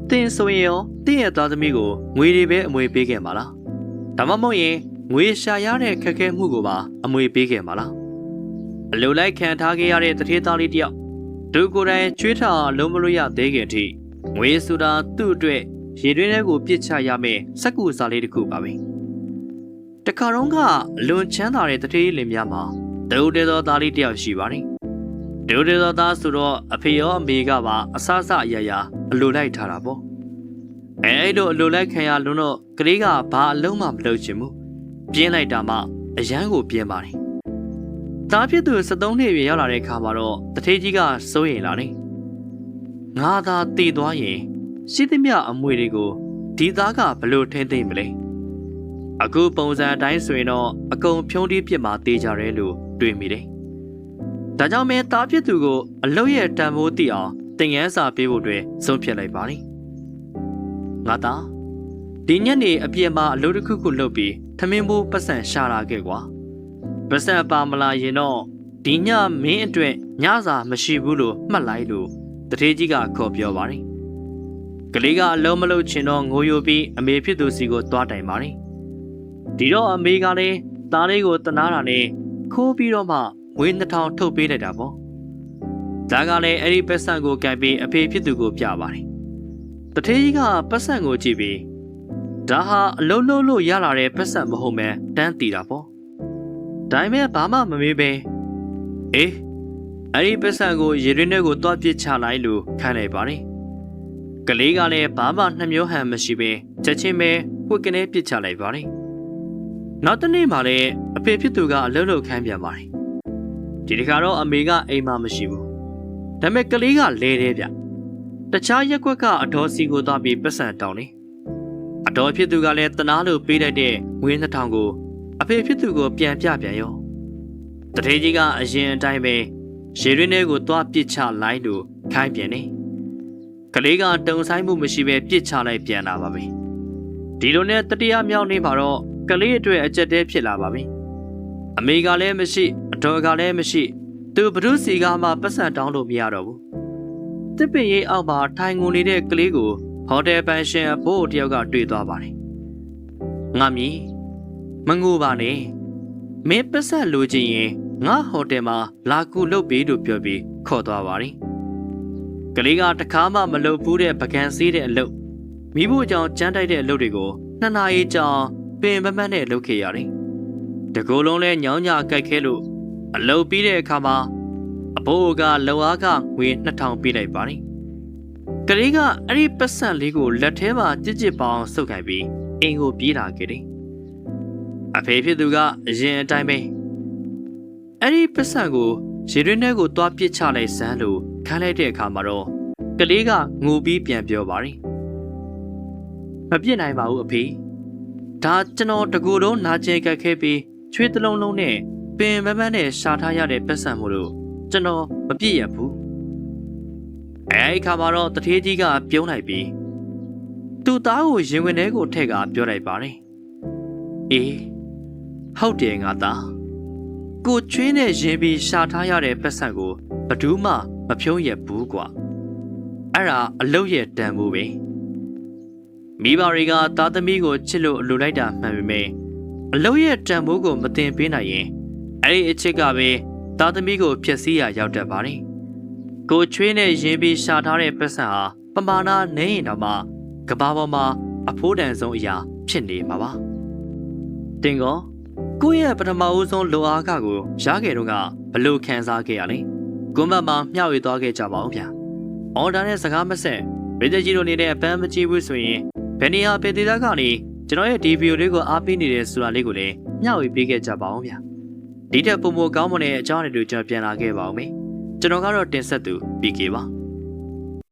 တင်းဆိုရင်ရောတင်းရဲ့သားသမီးကိုငွေတွေပဲအမွေပေးခဲ့မှာလားဒါမှမဟုတ်ရင်ငွေရှာရတဲ့ခက်ခဲမှုကိုပါအမွေပေးခဲ့မှာလားအလိုလိုက်ခံထားခဲ့ရတဲ့တထေးသားလေးတယောက်သူကိုယ်တိုင်ချွေးထားလုံးမလို့ရသေးခင်ထိငွေဆိုတာသူ့အတွက်ရေတွင်းထဲကိုပြစ်ချရမယ်စက္ကူစားလေးတစ်ခုပါပဲတခါတော့ကအလွန်ချမ်းသာတဲ့တထေးလင်များမှာဒုတဲသောသားလေးတယောက်ရှိပါတယ်ဒုတဲသောသားဆိုတော့အဖေရောအမေကပါအဆအအရာရာအလိုလိုက်ထားတာပေါ့အဲ့လိုအလိုလိုက်ခံရလွန်းတော့ကလေးကဘာအလုံးမှမလုပ်ချင်ဘူးပြင်းလိုက်တာမှအရန်ကိုပြင်းပါတယ်သားဖြစ်သူ73နှစ်ပြည့်ရောက်လာတဲ့အခါမှာတော့တထေးကြီးကစိုးရိမ်လာတယ်ငါသာတည်သွားရင်ရှိသမျှအမွေတွေကိုဒီသားကဘလို့ထိမ့်သိမ့်မလဲအခုပုံစံအတိုင်းဆိုရင်တော့အကုန်ဖြုံးတီးပြစ်မှာတေးကြတယ်လို့တွေးမိတယ်ဒါကြောင့်မဲသားဖြစ်သူကိုအလုပ်ရဲ့တန်ဖိုးသိအောင်တင်ငန်းစာပေးဖို့အတွက်ဆုံးဖြတ်လိုက်ပါတယ်ငါသားဒီညနေအပြည့်မှာအလုပ်တစ်ခုခုလုပ်ပြီးထမင်းဘူးပတ်စံရှာလာခဲ့ကွာပတ်စံပါမလာရင်တော့ဒီညမင်းအတွက်ညစာမရှိဘူးလို့မှတ်လိုက်လို့တထေးကြီးကခေါ်ပြောပါတယ်ကလေးကအလုံးမလုံးချင်တော့ငိုယိုပြီးအမေဖြစ်သူစီကိုသွားတိုင်ပါတယ်ဒီတော့အမေကလည်းသားလေးကိုတနာတာနဲ့ခိုးပြီးတော့မှငွေ2000ထုတ်ပေးလိုက်တာပေါ့ဒါကလည်းအဲ့ဒီပတ်စံကိုကန်ပြီးအဖေဖြစ်သူကိုပြပါတယ်တထေးကြီးကပတ်စံကိုကြည့်ပြီးဒါဟာအလုံးလုံးလို့ရလာတဲ့ပတ်စံမဟုတ်မဲတန်းတီတာပေါ့ဒါပေမဲ့ဘာမှမမေးပဲအေးအဲ့ဒီပတ်စံကိုရေရင်းထဲကိုတွားပစ်ချလိုက်လို့ခံလိုက်ပါတယ်ကလေးကလည်းဘာမှနှမျိုးဟန်မရှိပဲချက်ချင်းပဲဝှက်ကနေပစ်ချလိုက်ပါတယ်နောက်တနေ့မှလည်းအဖေဖြစ်သူကအလုံးလုံးခန်းပြန်ပါတယ်ဒီတစ်ခါတော့အမေကအိမ်မှာမရှိဘူးဒါပေမဲ့ကလေးကလဲတယ်ဗျတခြားရက်ကွက်ကအတော်စီကိုသွားပြီးပတ်စံတောင်းတယ်အတော်ဖြစ်သူကလည်းတနာလို့ပေးလိုက်တဲ့ငွေ2000ကိုအဖေဖြစ်သူကိုပြန်ရောတထေးကြီးကအရင်အတိုင်းပဲရေရင်းထဲကိုသွားပစ်ချလိုက်လို့ခိုင်းပြန်တယ်ကလေးကတုံဆိုင်မှုမရှိပဲပစ်ချလိုက်ပြန်လာပါပဲဒီလိုနဲ့တတိယမြောက်နေ့မှာတော့ကလေးအတွက်အကြက်တဲဖြစ်လာပါပြီအမေကလည်းမရှိအတော်ကလည်းမရှိသူဘုရုစီကမှပတ်စံတောင်းလို့မရတော့ဘူးတစ်ပင်ရိပ်အောက်မှာထိုင်ငုံနေတဲ့ကလေးကိုဟိုတယ်ပန်ရှင်အဖိုးတယောက်ကတွေ့သွားပါတယ်ငါမီမငိုပါနဲ့မင်းပတ်စံလိုချင်ရင်ငါဟိုတယ်မှာလာကူလုပ်ပေးလို့ပြောပြီးခေါ်သွားပါတယ်ကလေးကတခါမှမလုပ်ဘူးတဲ့ပကံစေးတဲ့အလုပ်မိဖို့ကြောင့်ကြမ်းတိုက်တဲ့အလုပ်တွေကို2 နာရီကြာပင်ပမတ်နဲ့လုပ်ခဲ့ရတယ်တကူလုံးလဲညောင်းညကြိုက်ခဲလို့အလုပ်ပြီးတဲ့အခါမှာအဖိုးကလောအားကငွေ2000ပေးလိုက်ပါတယ်ကလေးကအဲ့ဒီပတ်စံလေးကိုလက်ထဲမှာကြစ်ပေါင်းဆုပ်ခိုင်းပြီးအိမ်ကိုပြေးလာခဲ့တယ်အဖေဖြစ်သူကအရင်အတိုင်းပဲအဲ့ဒီပတ်စံကိုရေတွင်းထဲကိုတွားပစ်ချလိုက်စမ်းလို့ခန်းလိုက်တဲ့အခါမှာတော့ကလေးကငိုပြီးပြန်ပြောပါတယ်မပြစ်နိုင်ပါဘူးအဖေဒါကျွန်တော်တကူလုံးနာကျင်ကြက်ခဲပြီးချွေးတလုံးလုံးနဲ့ပင်မမန်းနဲ့ရှာထားရတဲ့ပတ်စံမို့လို့ကျွန်တော်မပြစ်ရဘူးအဲ့ခါမှာတော့တထေးကြီးကပြုံးလိုက်ပြီးသူ့သားကိုရင်ဝင်ထဲကိုထည့်ကပြောလိုက်ပါတယ်အေးဟုတ်တယ်ငါသားကိုချွေးနဲ့ရင်ပြီးရှာထားရတဲ့ပတ်စံကိုဘယ်သူမှမဖြုံးရဘူးကွာအဲ့ဒါအလုတ်ရဲ့တန်ဖိုးပဲမိဘတွေကသားသမီးကိုချစ်လို့အလိုလိုက်တာမှန်ပေမဲ့အလုတ်ရဲ့တန်ဖိုးကိုမတင်ပေးနိုင်ရင်အဲ့ဒီအချစ်ကပဲသားသမီးကိုဖျက်ဆီးရရောက်တတ်ပါတယ်ကိုချွေးနဲ့ရင်ပြီးရှာထားတဲ့ပတ်စံဟာပမာဏနည်းရင်တော့မှကဘာပေါ်မှာအဖိုးတန်ဆုံးအရာဖြစ်နေမှာပါတင်ကောကိုယ့်ရဲ့ပထမဦးဆုံးလိုအားကကိုရခဲ့တော့ကဘလို့ခံစားခဲ့ရလဲကွန်မန့်မှာမျှဝေသွားခဲ့ကြပါဦးဗျာအော်ဒါနဲ့စကားမဆက်ဗေဒကြီးတို့နေတဲ့အပန်းမကြည့်ဘူးဆိုရင်ဘယ်နေရာပေဒေသကနေကျွန်တော်ရဲ့ဒီဗီဒီယိုလေးကိုအားပေးနေတယ်ဆိုတာလေးကိုလည်းမျှဝေပေးခဲ့ကြပါဦးဗျာဒီထက်ပိုမိုကောင်းမွန်တဲ့အကြောင်းတွေကျွန်တော်ပြန်လာခဲ့ပါဦးမယ်ကျွန်တော်ကတော့တင်ဆက်သူ PK ပါ